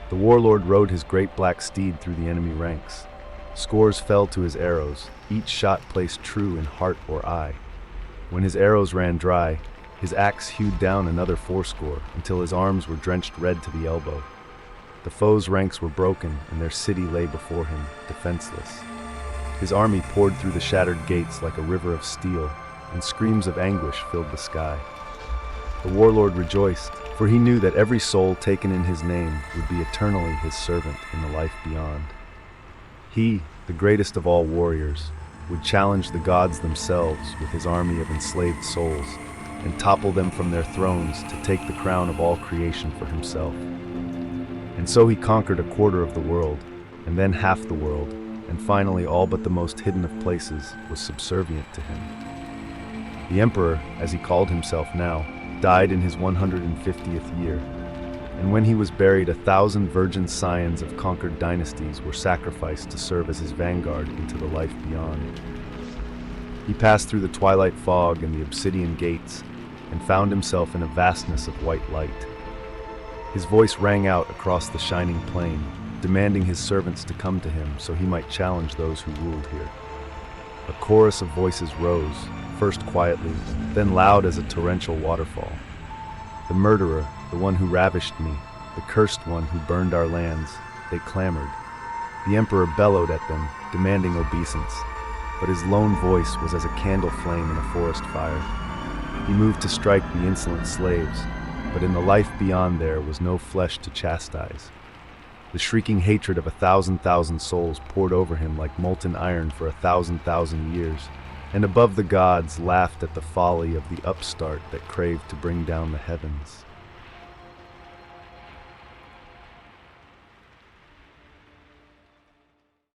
The warlord rode his great black steed through the enemy ranks. Scores fell to his arrows, each shot placed true in heart or eye. When his arrows ran dry, his axe hewed down another fourscore until his arms were drenched red to the elbow. The foe's ranks were broken, and their city lay before him, defenseless. His army poured through the shattered gates like a river of steel, and screams of anguish filled the sky. The warlord rejoiced, for he knew that every soul taken in his name would be eternally his servant in the life beyond. He, the greatest of all warriors, would challenge the gods themselves with his army of enslaved souls, and topple them from their thrones to take the crown of all creation for himself. And so he conquered a quarter of the world, and then half the world, and finally all but the most hidden of places was subservient to him. The emperor, as he called himself now, died in his 150th year, and when he was buried 1,000 virgin scions of conquered dynasties were sacrificed to serve as his vanguard into the life beyond. He passed through the twilight fog and the obsidian gates, and found himself in a vastness of white light. His voice rang out across the shining plain, demanding his servants to come to him so he might challenge those who ruled here. A chorus of voices rose, first quietly, then loud as a torrential waterfall. The murderer, the one who ravished me, the cursed one who burned our lands, they clamored. The emperor bellowed at them, demanding obeisance, but his lone voice was as a candle flame in a forest fire. He moved to strike the insolent slaves, but in the life beyond there was no flesh to chastise. The shrieking hatred of 1,000,000 souls poured over him like molten iron for 1,000,000 years, and above the gods laughed at the folly of the upstart that craved to bring down the heavens.